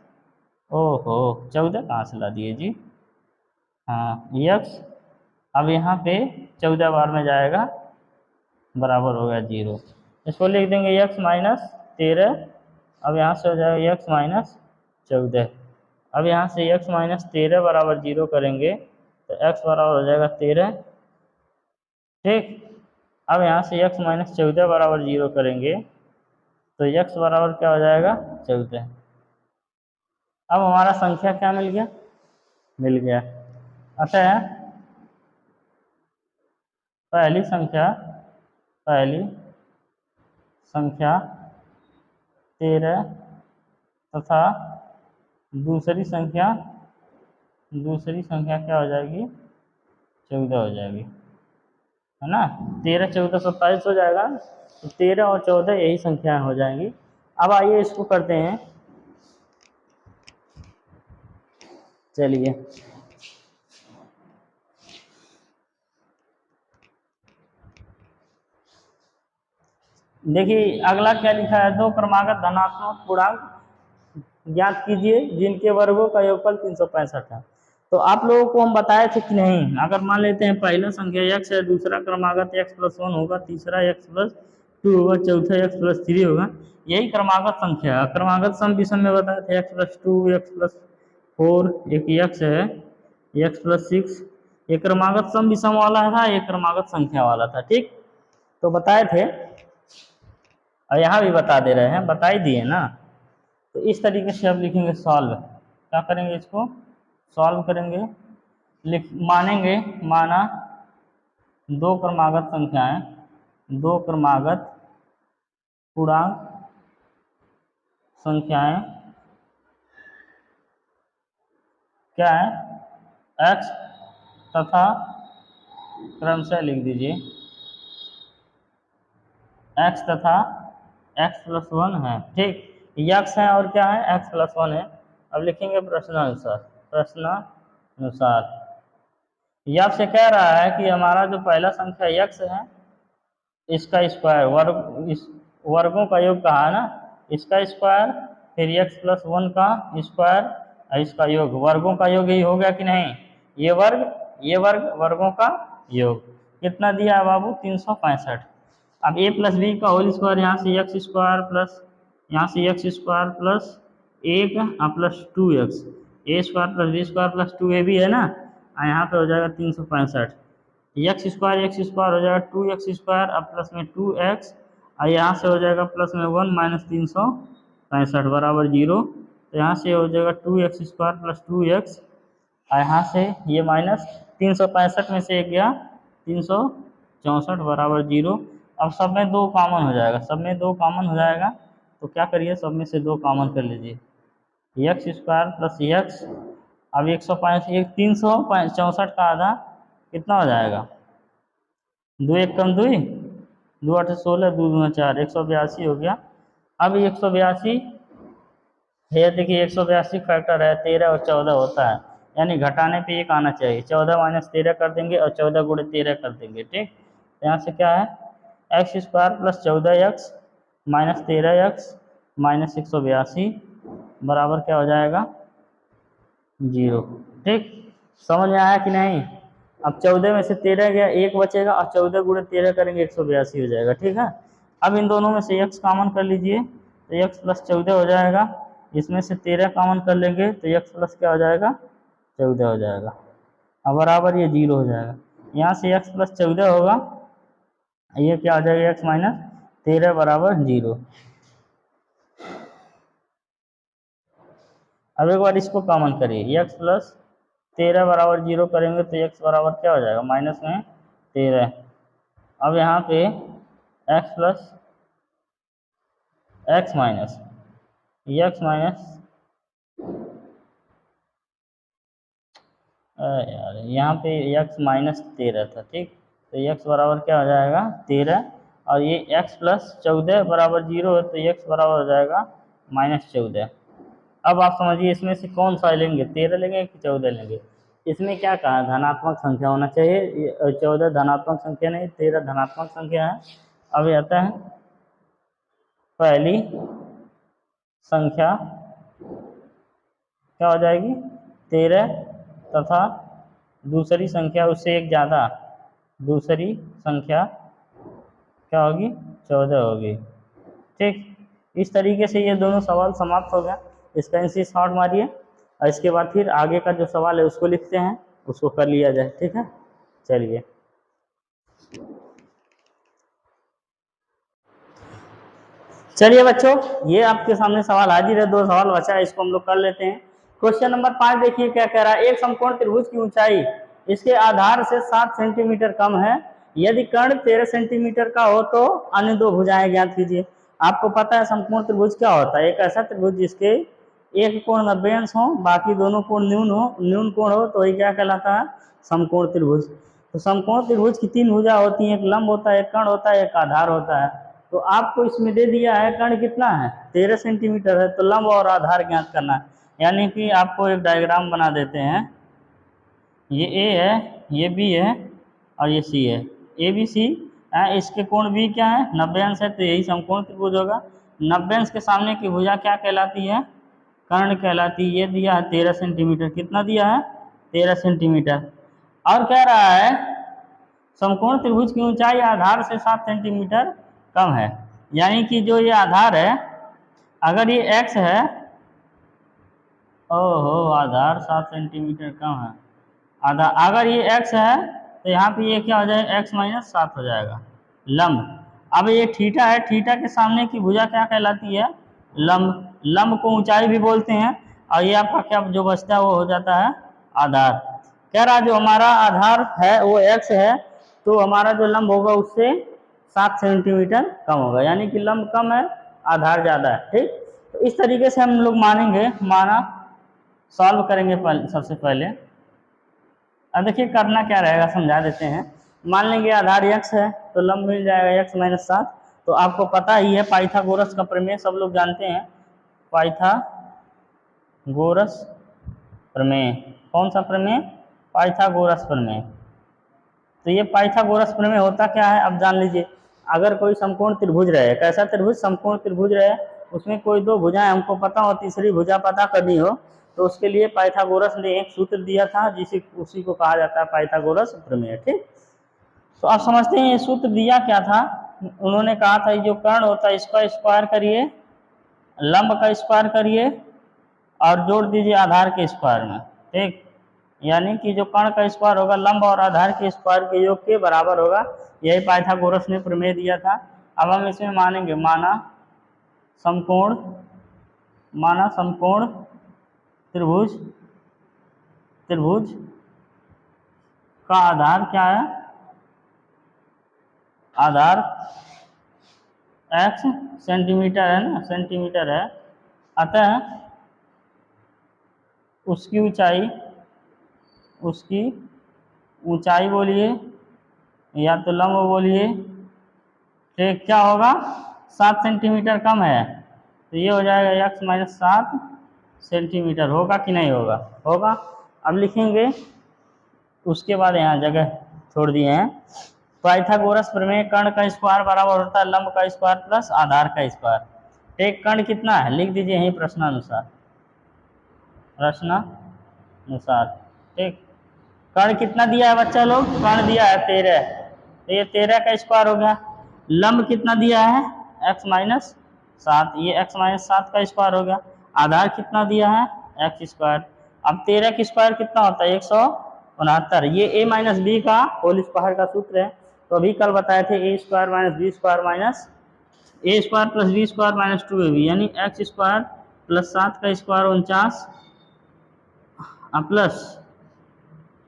ओहो 14 कहाँ से ला दिए जी, हाँ x, अब यहाँ पे 14 बार में जाएगा बराबर हो गया 0, इसको लिख देंगे x माइनस 13, अब यहाँ से हो जाएगा x माइनस 14, अब यहाँ से x माइनस 13 बराबर 0 करेंगे तो x बराबर हो जाएगा 13। ठीक, अब यहाँ से x माइनस 14 बराबर 0 करेंगे तो x बराबर क्या हो जाएगा 14। अब हमारा संख्या क्या मिल गया, मिल गया। अतः पहली संख्या 13 तथा दूसरी संख्या क्या हो जाएगी, 14 हो जाएगी, है ना, 13 14 27 हो जाएगा, तो 13 और 14 यही संख्याएं हो जाएंगी। अब आइए इसको करते हैं, चलिए देखिए अगला क्या लिखा है, दो क्रमागत धनात्मक पूर्णांक ज्ञात कीजिए जिनके वर्गों का योगफल 365 है। तो आप लोगों को हम बताए थे कि नहीं, अगर मान लेते हैं पहला संख्या x है, दूसरा क्रमागत x+1 होगा, तीसरा x+2 होगा, चौथा x+3 होगा, यही क्रमागत संख्या है। क्रमागत सम विषम में बताए थे x+2 x+4, एक x है x+6, ये क्रमागत सम विषम वाला था, ये क्रमागत संख्या वाला था। ठीक, तो बताए थे और यहाँ भी बता दे रहे हैं, बता ही दिए ना। तो इस तरीके से अब लिखेंगे सॉल्व, क्या करेंगे, इसको सॉल्व करेंगे, मानेंगे, माना दो क्रमागत संख्याएं, दो क्रमागत पूर्णांक संख्याएं क्या है, x तथा क्रमशः लिख दीजिए x तथा x+1 है। ठीक, x है और क्या है, x+1 है। अब लिखेंगे प्रश्नानुसार, प्रश्नानुसार यह से कह रहा है कि हमारा जो पहला संख्या x है, इसका स्क्वायर, वर्ग, इस वर्गों का योग कहा है ना, इसका स्क्वायर, फिर x+1 का स्क्वायर और इसका योग, वर्गों का योग ही हो गया कि नहीं, ये वर्ग, ये वर्ग, वर्गों का योग कितना दिया है बाबू, 365। अब a+b का होल स्क्वायर, यहाँ से x स्क्वायर प्लस, यहाँ से x square plus 1 plus 2x, a square plus b square plus 2ab है ना, यहाँ पे हो जाएगा 365। एक्स स्क्वायर हो जाएगा 2x स्क्वायर, अब प्लस में 2x, और यहाँ से हो जाएगा प्लस में 1 माइनस 365 बराबर 0। तो यहाँ से हो जाएगा 2x स्क्वायर प्लस 2x, और यहाँ से ये माइनस 365 में से एक गया 364 बराबर 0। अब सब में दो कॉमन हो जाएगा, सब में दो कॉमन हो जाएगा, तो क्या करिए, सब में से दो कॉमन कर लीजिए, एक्स स्क्वायर प्लस एक्स, अब 364 का आधा कितना हो जाएगा, 2 एक कम 2, 2 8 16, 2 2 4, 182 हो गया। अब 182 है, देखिए 182 फैक्टर है, 13 और 14 होता है, यानी घटाने पे एक आना चाहिए, 14 माइनस 13 कर देंगे और 14 गुणे 13 कर देंगे। ठीक, तो यहाँ से क्या है, x square plus 14x minus 13x minus 182 बराबर क्या हो जाएगा, 0। ठीक, समझ में आया कि नहीं। अब 14 में से 13 गया, एक बचेगा, और 14 गुणे 13 करेंगे 182 हो जाएगा। ठीक है, अब इन दोनों में से x कॉमन कर लीजिए, तो x प्लस 14 हो जाएगा, इसमें से 13 कॉमन कर लेंगे तो x प्लस क्या हो जाएगा, 14 हो जाएगा, अब बराबर ये 0 हो जाएगा। यहाँ से x प्लस 14 होगा, ये क्या हो जाएगा, x माइनस 13 बराबर 0। अब एक बार इसको कॉमन करिए, x प्लस 13 बराबर 0 करेंगे तो x बराबर क्या हो जाएगा, माइनस में 13। अब यहाँ पे x प्लस x माइनस यार यहाँ पे x माइनस 13 था। ठीक, तो x बराबर क्या हो जाएगा, 13, और ये x प्लस 14 बराबर 0 है, तो x बराबर हो जाएगा माइनस 14। अब आप समझिए इसमें से कौन सा लेंगे, 13 लेंगे कि 14 लेंगे। इसमें क्या कहा, धनात्मक संख्या होना चाहिए, 14 धनात्मक संख्या नहीं, 13 धनात्मक संख्या है। अब ये आता है पहली संख्या क्या हो जाएगी, 13, तथा दूसरी संख्या उससे एक ज़्यादा, दूसरी संख्या क्या होगी, 14 होगी। ठीक, इस तरीके से ये दोनों सवाल समाप्त हो गया। इसका आंसर शॉर्ट मारिए और इसके बाद फिर आगे का जो सवाल है उसको लिखते हैं, उसको कर लिया जाए। ठीक है, चलिए। चलिए बच्चों, ये आपके सामने सवाल हाजिर है, दो सवाल बचा है, इसको हम लोग कर लेते हैं। क्वेश्चन नंबर 5 देखिए क्या कह रहा है, एक समकोण त्रिभुज की ऊंचाई इसके आधार से 7 सेंटीमीटर कम है, यदि कर्ण 13 सेंटीमीटर का हो तो अन्य दो भुजाएं ज्ञात कीजिए। आपको पता है समकोण त्रिभुज क्या होता है, एक ऐसा त्रिभुज जिसके एक कोण 90 अंश हो, बाकी दोनों कोण न्यून कोण हो, तो ये क्या कहलाता है, समकोण त्रिभुज। तो समकोण त्रिभुज की 3 भुजा होती है, एक लंब होता है, एक कर्ण होता है, एक आधार होता है। तो आपको इसमें दे दिया है कर्ण कितना है, 13 सेंटीमीटर है, तो लंब और आधार ज्ञात करना है। यानी कि आपको एक डायग्राम बना देते हैं, ये ए है, ये बी है और ये सी है, ए बी सी। इसके कोण भी क्या है, 90 अंश है, तो यही समकोण त्रिभुज होगा। 90 अंश के सामने की भुजा क्या कहलाती है, कर्ण कहलाती है। ये दिया है 13 सेंटीमीटर। कितना दिया है? 13 सेंटीमीटर। और कह रहा है समकोण त्रिभुज की ऊंचाई आधार से 7 सेंटीमीटर कम है। यानी कि जो ये आधार है, अगर ये x है, ओहो आधार 7 सेंटीमीटर कम है। आधार अगर ये x है तो यहाँ पे ये क्या हो जाएगा? x माइनस 7 हो जाएगा लंब। अब ये थीटा है, थीटा के सामने की भुजा क्या कहलाती है? लंब। लंब को ऊंचाई भी बोलते हैं। और ये आपका क्या जो बचता है वो हो जाता है आधार। कह रहा जो हमारा आधार है वो x है, तो हमारा जो लंब होगा उससे 7 सेंटीमीटर कम होगा। यानी कि लंब कम है, आधार ज़्यादा है। ठीक, तो इस तरीके से हम लोग मानेंगे, माना सॉल्व करेंगे सबसे पहले। अब देखिए करना क्या रहेगा, समझा देते हैं। मान लेंगे आधार x है तो लंब मिल जाएगा x माइनस 7। तो आपको पता ही है पाइथागोरस का प्रमेय सब लोग जानते हैं। पाइथागोरस प्रमेय, कौन सा प्रमेय? पाइथागोरस प्रमेय। तो ये पाइथागोरस प्रमेय होता क्या है अब जान लीजिए। अगर कोई समकोण त्रिभुज रहे, कैसा त्रिभुज? समकोण त्रिभुज रहे, उसमें कोई दो भुजाएं हमको पता हो, तीसरी भुजा पता करनी हो, तो उसके लिए पाइथागोरस ने एक सूत्र दिया था, उसी को कहा जाता है पाइथागोरस प्रमेय। ठीक, तो आप समझते हैं ये सूत्र दिया क्या था? उन्होंने कहा था जो कर्ण होता है इसका स्क्वायर करिए, लंब का स्क्वायर करिए और जोड़ दीजिए आधार के स्क्वायर में। ठीक, यानी कि जो कर्ण का स्क्वायर होगा लंब और आधार के स्क्वायर के योग के बराबर होगा। यही पाइथागोरस ने प्रमेय दिया था। अब हम इसमें मानेंगे, माना समकोण त्रिभुज का आधार क्या है? आधार x सेंटीमीटर है ना, सेंटीमीटर है। अतः उसकी ऊंचाई बोलिए या तो लंब बोलिए, ठीक, क्या होगा? 7 सेंटीमीटर कम है। तो ये हो जाएगा x माइनस 7 सेंटीमीटर। होगा कि नहीं होगा? होगा। अब लिखेंगे, उसके बाद यहाँ जगह छोड़ दिए हैं। पाइथागोरस प्रमेय कर्ण का स्क्वायर बराबर होता है लंब का स्क्वायर प्लस आधार का स्क्वायर। ठीक, कर्ण कितना है लिख दीजिए यहीं प्रश्नानुसार। ठीक, कर्ण कितना दिया है बच्चा लोग? कर्ण दिया है 13, तो ये 13 का स्क्वायर हो गया। लंब कितना दिया है? x माइनस 7, ये x माइनस 7 का स्क्वायर हो गया। आधार कितना दिया है? x square. अब 13 का स्क्वायर कितना होता है? 169। ये a माइनस बी का होल स्क्वायर का सूत्र है। तो अभी कल बताए थे a square minus B square minus a square plus B square minus 2ab, यानी x स्क्वायर प्लस 7 का स्क्वायर 49 प्लस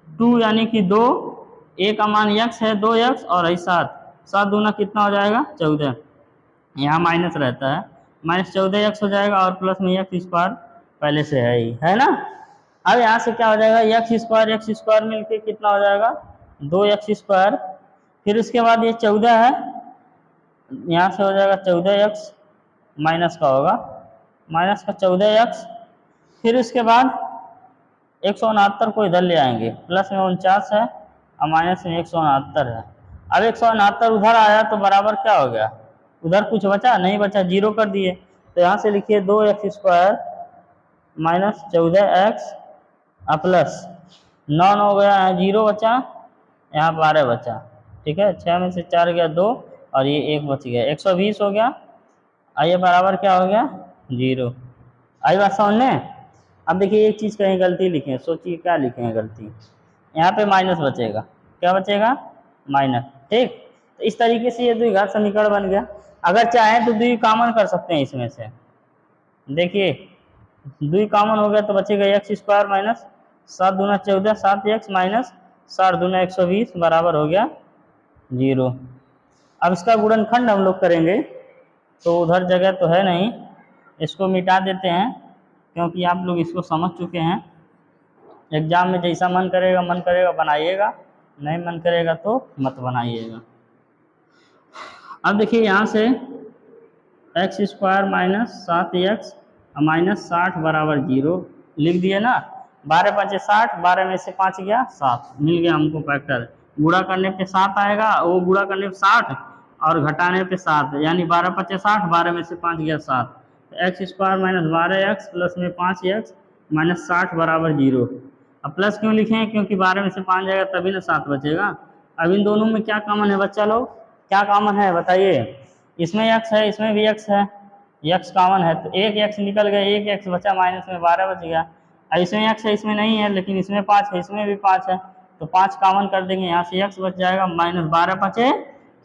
2 यानी कि 2, a का मान x है 2x और 7 दूना कितना हो जाएगा? 14। यहाँ माइनस रहता है, माइनस 14x हो जाएगा और प्लस में x स्क्वायर पहले से है ही, है ना। अब यहाँ से क्या हो जाएगा? x स्क्वायर मिलके कितना हो जाएगा? 2x square. फिर उसके बाद ये 14 है, यहाँ से हो जाएगा 14x माइनस का होगा, माइनस का 14x। फिर उसके बाद 169 को इधर ले आएंगे, प्लस में 49 है और माइनस में 169 है। अब 169 उधर आया तो बराबर क्या हो गया? उधर कुछ बचा नहीं, बचा, जीरो कर दिए। तो यहाँ से लिखिए 2x square minus 14x plus 9 हो गया, यहाँ 0 बचा, यहाँ 12 बचा। ठीक है, 6 में से 4 गया 2 और ये 1 बच गया, 120 हो गया। आइए बराबर क्या हो गया? 0। आई बात समझ में? अब देखिए एक चीज़ कहीं गलती लिखे, सोचिए क्या लिखे हैं गलती। यहाँ पे माइनस बचेगा, क्या बचेगा? माइनस। ठीक, तो इस तरीके से ये द्विघात समीकरण बन गया। अगर चाहें तो द्वि कॉमन कर सकते हैं इसमें से। देखिए द्वि कॉमन हो गया तो बचेगा x स्क्वायर माइनस 7 दूना 14, 7x माइनस 7 दूना 120 बराबर हो गया 0। अब इसका गुणनखंड हम लोग करेंगे, तो उधर जगह तो है नहीं, इसको मिटा देते हैं क्योंकि आप लोग इसको समझ चुके हैं। एग्जाम में जैसा मन करेगा बनाइएगा, नहीं मन करेगा तो मत बनाइएगा। अब देखिए यहाँ से x square minus 7x minus 60 बराबर 0 लिख दिए ना। 12 5 60, 12 में से 5 गया 7, मिल गया हमको फैक्टर। गुणा करने पे 7 आएगा, वो गुणा करने पे 60 और घटाने पे 7, यानी 12 5 60, 12 में से 5 गया 7। X square minus 12x plus में 5x माइनस 60 बराबर 0। अब प्लस क्यों लिखे हैं? क्योंकि 12 में से 5 जाएगा तभी ना 7 बचेगा। अब इन दोनों में क्या कॉमन है बच्चा लोग? क्या कॉमन है बताइए? इसमें x है, इसमें भी x है, x कॉमन है, तो एक x निकल गया, एक x बचा, माइनस में 12 बच गया। अब इसमें x है, इसमें नहीं है, लेकिन इसमें 5 है, इसमें भी 5 है, तो 5 कॉमन कर देंगे, यहाँ से x बच जाएगा, माइनस 12 बचे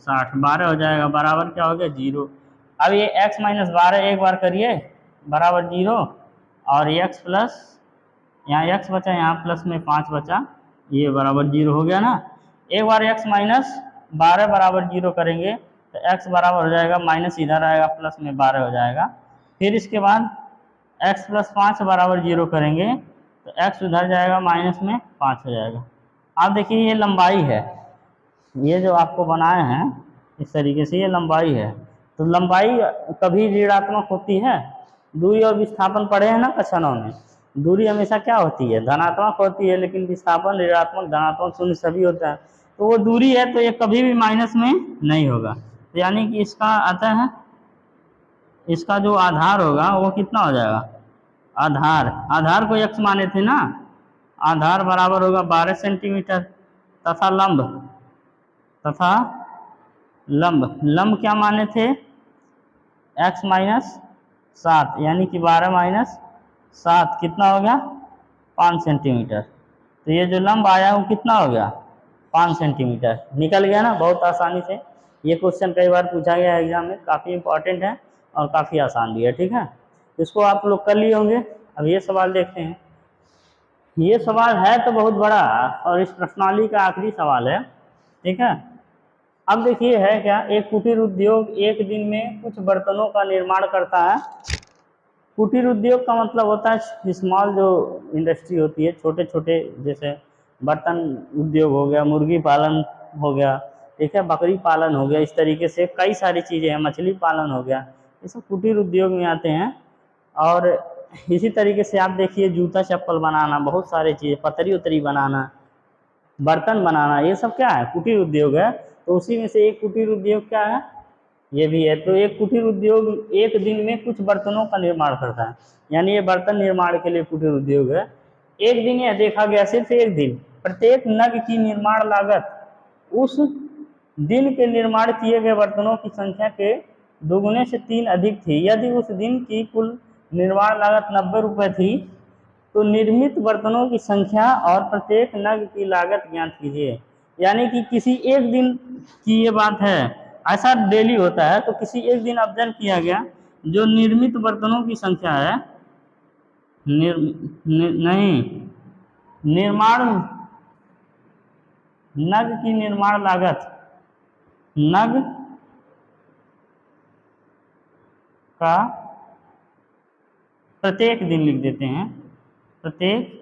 60, 12 हो जाएगा, बराबर क्या हो गया 0। अब ये x माइनस 12 एक बार करिए बराबर 0, और x प्लस, यहाँ x बचा, यहाँ प्लस में 5 बचा, ये बराबर 0 हो गया ना। एक बार x माइनस 12 बराबर 0 करेंगे तो x बराबर हो जाएगा, माइनस इधर आएगा, प्लस में 12 हो जाएगा। फिर इसके बाद x प्लस 5 बराबर 0 करेंगे तो x उधर जाएगा, माइनस में 5 हो जाएगा। आप देखिए ये लंबाई है, ये जो आपको बनाए हैं इस तरीके से, ये लंबाई है। तो लंबाई कभी ऋणात्मक होती है? दूरी और विस्थापन पढ़े हैं ना कक्षा 9 में। दूरी हमेशा क्या होती है? धनात्मक होती है, लेकिन विस्थापन ऋणात्मक, धनात्मक, शून्य सभी होता है। तो वो दूरी है तो ये कभी भी माइनस में नहीं होगा, तो यानी कि इसका आता है, इसका जो आधार होगा वो कितना हो जाएगा? आधार को x माने थे ना, आधार बराबर होगा 12 सेंटीमीटर, तथा लंब क्या माने थे? x माइनस 7, यानी कि 12 माइनस 7 कितना हो गया? 5 सेंटीमीटर। तो ये जो लंब आया वो कितना हो गया? 5 सेंटीमीटर। निकल गया ना बहुत आसानी से। ये क्वेश्चन कई बार पूछा गया है एग्जाम में, काफ़ी इंपॉर्टेंट है और काफ़ी आसान भी है, ठीक है। इसको आप लोग कर लिए होंगे। अब ये सवाल देखते हैं। ये सवाल है तो बहुत बड़ा और इस प्रश्नावली का आखिरी सवाल है, ठीक है। अब देखिए है क्या, एक कुटीर उद्योग एक दिन में कुछ बर्तनों का निर्माण करता है। कुटीर उद्योग का मतलब होता है स्मॉल जो इंडस्ट्री होती है, छोटे छोटे, जैसे बर्तन उद्योग हो गया, मुर्गी पालन हो गया, ठीक है, बकरी पालन हो गया, इस तरीके से कई सारी चीज़ें हैं, मछली पालन हो गया, ये सब कुटीर उद्योग में आते हैं। और इसी तरीके से आप देखिए जूता चप्पल बनाना, बहुत सारी चीज़ें, पतरी उतरी बनाना, बर्तन बनाना, ये सब क्या है? कुटीर उद्योग है। तो उसी में से एक कुटीर उद्योग क्या है? ये भी है। तो एक कुटीर उद्योग एक दिन में कुछ बर्तनों का निर्माण करता है, यानी ये बर्तन निर्माण के लिए कुटीर उद्योग है। एक दिन यह देखा गया, सिर्फ एक दिन, प्रत्येक नग की निर्माण लागत उस दिन के निर्माण किए गए बर्तनों की संख्या के दोगुने से 3 अधिक थी। यदि उस दिन की कुल निर्माण लागत 90 रुपये थी तो निर्मित बर्तनों की संख्या और प्रत्येक नग की लागत ज्ञात कीजिए। यानी कि किसी एक दिन की ये बात है, ऐसा डेली होता है, तो किसी एक दिन ऑब्जर्व किया गया जो निर्मित बर्तनों की संख्या है, नहीं, निर्माण नग की निर्माण लागत, नग का प्रत्येक दिन लिख देते हैं, प्रत्येक,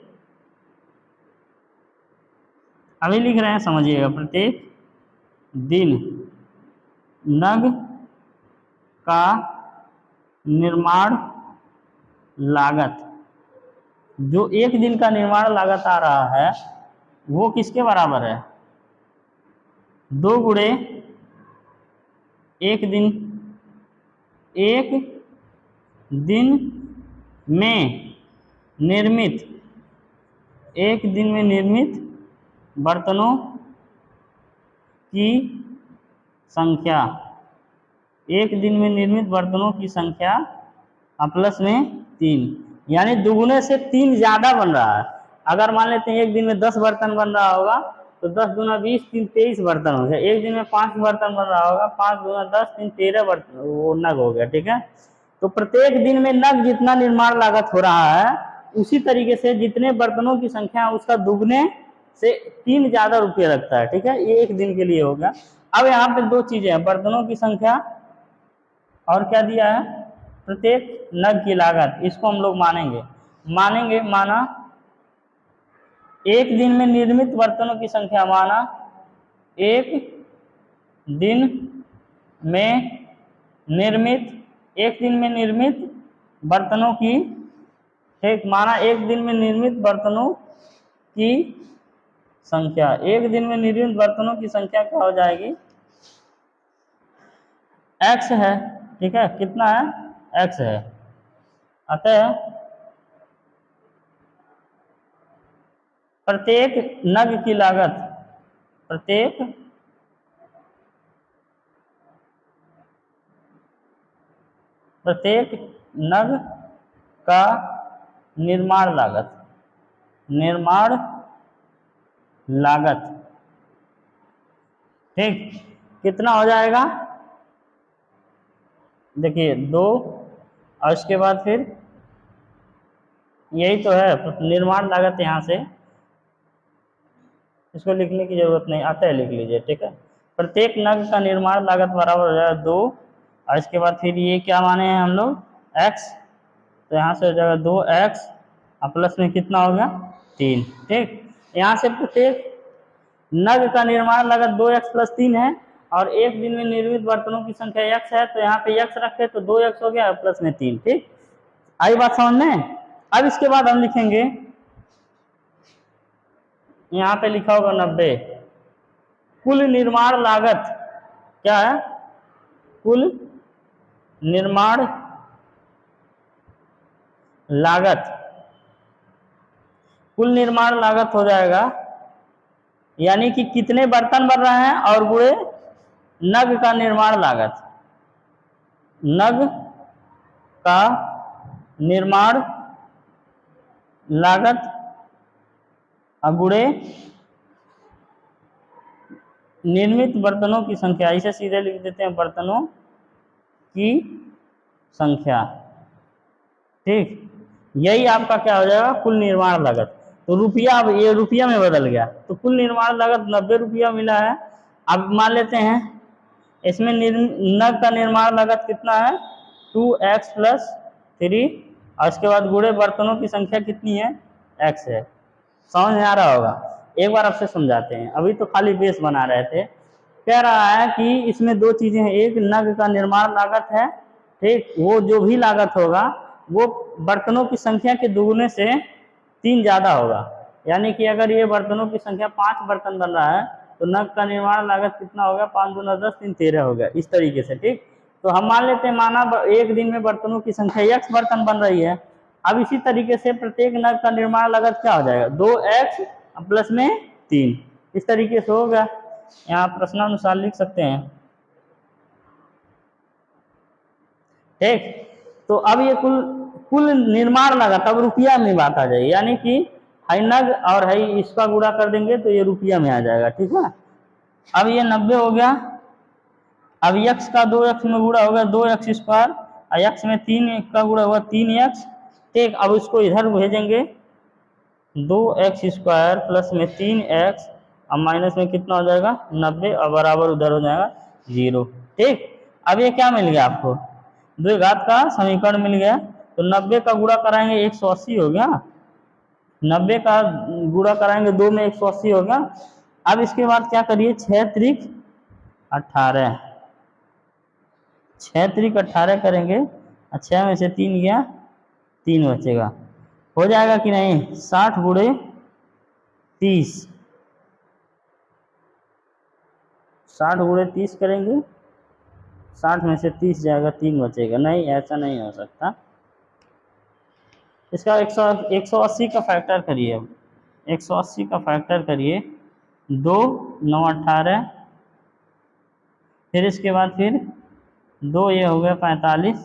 अभी लिख रहे हैं समझिएगा, प्रत्येक दिन नग का निर्माण लागत, जो एक दिन का निर्माण लागत आ रहा है वो किसके बराबर है? 2 गुणे एक दिन, एक दिन में निर्मित, एक दिन में निर्मित बर्तनों की संख्या, एक दिन में निर्मित बर्तनों की संख्या प्लस में 3, यानी दुगुने से 3 ज़्यादा बन रहा है। अगर मान लेते हैं एक दिन में 10 बर्तन बन रहा होगा तो 10 दूना 20, 3 23 बर्तन हो गया। एक दिन में 5 बर्तन बन रहा होगा, 5 दूना 10, 3 13 बर्तन, वो नग हो गया, ठीक है। तो प्रत्येक दिन में नग जितना निर्माण लागत हो रहा है, उसी तरीके से जितने बर्तनों की संख्या उसका दुगने से 3 ज़्यादा रुपये लगता है, ठीक है। ये एक दिन के लिए हो गया। अब यहाँ पे 2 चीज़ें हैं, बर्तनों की संख्या और क्या दिया है? प्रत्येक नग की लागत। इसको हम लोग मानेंगे, माना एक दिन में निर्मित बर्तनों की संख्या, माना एक दिन में निर्मित, एक दिन में निर्मित बर्तनों की, ठीक, माना एक दिन में निर्मित बर्तनों की संख्या, एक दिन में निर्मित बर्तनों की संख्या क्या हो जाएगी? x है, ठीक है, कितना है? x है। अतः प्रत्येक नग की लागत, प्रत्येक नग का निर्माण लागत, निर्माण लागत, ठीक, कितना हो जाएगा? देखिए 2, और इसके बाद फिर यही तो है निर्माण लागत, यहाँ से इसको लिखने की जरूरत नहीं, आता है लिख लीजिए, ठीक है। प्रत्येक नग का निर्माण लागत बराबर हो जाएगा 2, और इसके बाद फिर ये क्या माने हैं हम लोग? x, तो यहाँ से हो जाएगा 2x और प्लस में कितना हो गया? 3, ठीक। यहाँ से प्रत्येक नग का निर्माण लागत 2x प्लस 3 है, और एक दिन में निर्मित बर्तनों की संख्या x है, तो यहाँ पे x रखे तो 2x हो गया प्लस में 3, ठीक। आई बात समझ में? अब इसके बाद हम लिखेंगे, यहाँ पे लिखा होगा 90। कुल निर्माण लागत क्या है? कुल निर्माण लागत, कुल निर्माण लागत हो जाएगा, यानी कि कितने बर्तन बन रहे हैं और गुणे नग का निर्माण लागत, नग का निर्माण लागत गुणे निर्मित बर्तनों की संख्या, इसे सीधे लिख देते हैं बर्तनों की संख्या, ठीक। यही आपका क्या हो जाएगा? कुल निर्माण लागत। तो रुपया, अब ये रुपया में बदल गया, तो कुल निर्माण लागत 90 रुपया मिला है। अब मान लेते हैं इसमें नग का निर्माण लागत कितना है? 2x प्लस 3, और उसके बाद गुणे बर्तनों की संख्या कितनी है? x है। समझ में आ रहा होगा? एक बार आपसे समझाते हैं, अभी तो खाली बेस बना रहे थे। कह रहा है कि इसमें दो चीजें हैं, एक नग का निर्माण लागत है, ठीक, वो जो भी लागत होगा वो बर्तनों की संख्या के दुगुने से 3 ज्यादा होगा, यानी कि अगर ये बर्तनों की संख्या 5 बर्तन बन रहा है तो नग का निर्माण लागत कितना होगा? 5 दूना 10, 3 13 हो गया, इस तरीके से, ठीक। तो हम मान लेते हैं, माना एक दिन में बर्तनों की संख्या x बर्तन बन रही है। अब इसी तरीके से प्रत्येक नग का निर्माण लागत क्या हो जाएगा? 2x प्लस में 3, इस तरीके से होगा। यहाँ प्रश्नानुसार लिख सकते हैं, ठीक। तो अब ये कुल निर्माण लागत, अब रुपया में बात आ जाएगी, यानी कि हाई नग और हाई इसका गुणा कर देंगे तो ये रुपया में आ जाएगा, ठीक है। अब ये 90 हो गया, अब x का 2x में गुणा होगा 2x स्क्वायर, और x में 3 का गुणा होगा 3x, ठीक। अब इसको इधर भेजेंगे, 2x स्क्वायर प्लस में 3x, अब माइनस में कितना हो जाएगा? 90, और बराबर उधर हो जाएगा 0, ठीक। अब ये क्या मिल गया आपको? द्विघात का समीकरण मिल गया। तो 90 का गुणा कराएंगे 180 हो गया, 90 का गुणा कराएंगे 2 में 180 हो गया। अब इसके बाद क्या करिए? 6 त्रिक 18, 6 त्रिक 18 करेंगे, 6 में से 3 गया, 3 बचेगा, हो जाएगा कि नहीं? 60 गुणे 30, 60 गुणे 30 करेंगे, 60 में से 30 जाएगा, 3 बचेगा, नहीं ऐसा नहीं हो सकता। इसका 180 का फैक्टर करिए, 180 का फैक्टर करिए, 2 9 18, फिर इसके बाद फिर 2 ये हो गया 45,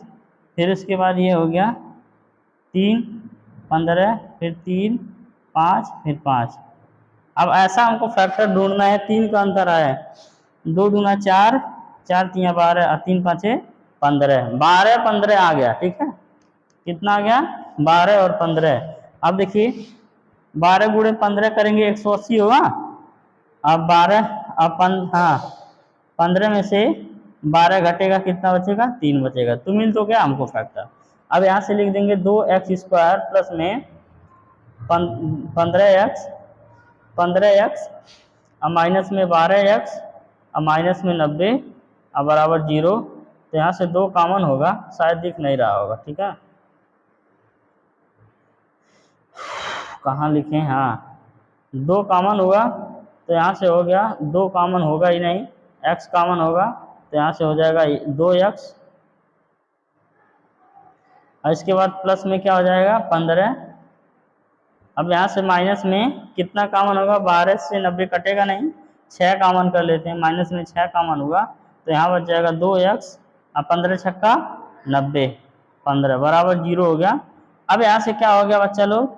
फिर इसके बाद ये हो गया 3 15, फिर 3 5, फिर 5। अब ऐसा हमको फैक्टर ढूंढना है, 3 का अंतर आया, 2 दूना 4, 4 3 12, और 3 5 15, 12 15 आ गया, ठीक है। कितना आ गया? 12 और 15। अब देखिए 12 गुणे 15 करेंगे 180 होगा, अब 12 अब 15 में से 12 घटेगा, कितना बचेगा? 3 बचेगा। तो मिल तो गया हमको फैक्टर। अब यहाँ से लिख देंगे 2x स्क्वायर प्लस में 15x और माइनस में 12x और माइनस में 90 और बराबर 0। तो यहाँ से 2 कॉमन होगा, शायद दिख नहीं रहा होगा, ठीक है। कहाँ लिखे? हाँ, 2 कॉमन होगा, तो यहाँ से हो गया, 2 कॉमन होगा ही नहीं, x कॉमन होगा, तो यहाँ से हो जाएगा 2x और इसके बाद प्लस में क्या हो जाएगा 15। अब यहाँ से माइनस में कितना कॉमन होगा, 12 से 90 कटेगा नहीं, 6 कॉमन कर लेते हैं, माइनस में 6 कॉमन हुआ तो यहाँ बच जाएगा 2x और 15 छक्का 90, 15 बराबर 0 हो गया। अब यहाँ से क्या हो गया बच्चा लोग,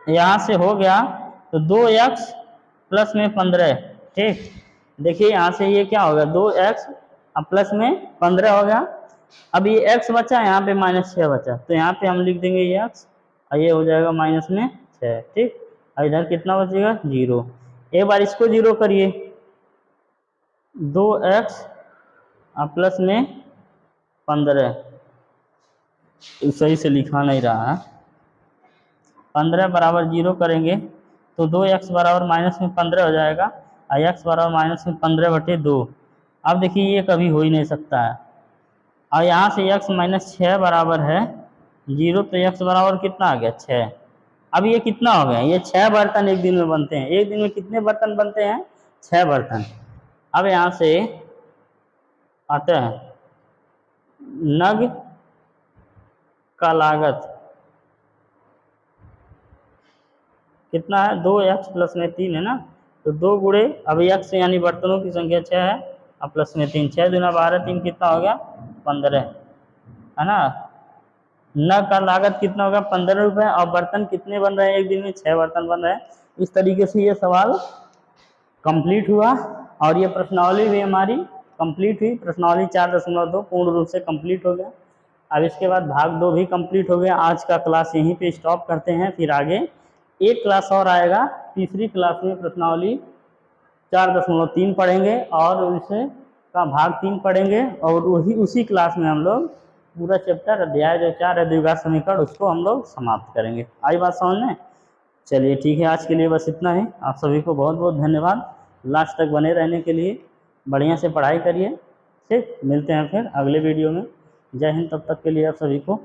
यहाँ से हो गया तो 2x प्लस में 15, ठीक। देखिए यहाँ से ये क्या हो गया 2x अब प्लस में 15 हो गया। अब ये x बचा, यहाँ पे -6 बचा, तो यहाँ पे हम लिख देंगे ये x और ये हो जाएगा माइनस में 6, ठीक। और इधर कितना बचेगा 0। एक बार इसको 0 करिए, 2x प्लस में 15, सही से लिखा नहीं रहा है, 15 बराबर 0 करेंगे तो 2x बराबर माइनस में 15 हो जाएगा और x बराबर माइनस में 15/2। अब देखिए ये कभी हो ही नहीं सकता है। और यहाँ से x माइनस 6 बराबर है 0, तो x बराबर कितना आ गया 6। अब ये कितना हो गया, ये 6 बर्तन एक दिन में बनते हैं। एक दिन में कितने बर्तन बनते हैं, 6 बर्तन। अब यहाँ से आते हैं नग का लागत कितना है, 2x प्लस में 3 है ना, तो 2 गुणे अब x यानी बर्तनों की संख्या 6 है और प्लस में 3, 6 दूना 12, 3 कितना हो गया 15, है ना। न का लागत कितना होगा 15 रुपये, और बर्तन कितने बन रहे हैं एक दिन में, 6 बर्तन बन रहे हैं। इस तरीके से ये सवाल कंप्लीट हुआ और ये प्रश्नावली भी हमारी कंप्लीट हुई। प्रश्नावली 4.2 पूर्ण रूप से कंप्लीट हो गया। अब इसके बाद भाग 2 भी कंप्लीट हो गया। आज का क्लास यहीं पे स्टॉप करते हैं, फिर आगे एक क्लास और आएगा, तीसरी क्लास में प्रश्नावली 4.3 पढ़ेंगे और उसे का भाग 3 पढ़ेंगे, और वही उसी क्लास में हम लोग पूरा चैप्टर अध्याय जो 4 है द्विघात समीकरण, उसको हम लोग समाप्त करेंगे। आई बात समझ में। चलिए ठीक है, आज के लिए बस इतना ही। आप सभी को बहुत बहुत धन्यवाद लास्ट तक बने रहने के लिए। बढ़िया से पढ़ाई करिए, ठीक। मिलते हैं फिर अगले वीडियो में। जय हिंद, तब तक के लिए आप सभी को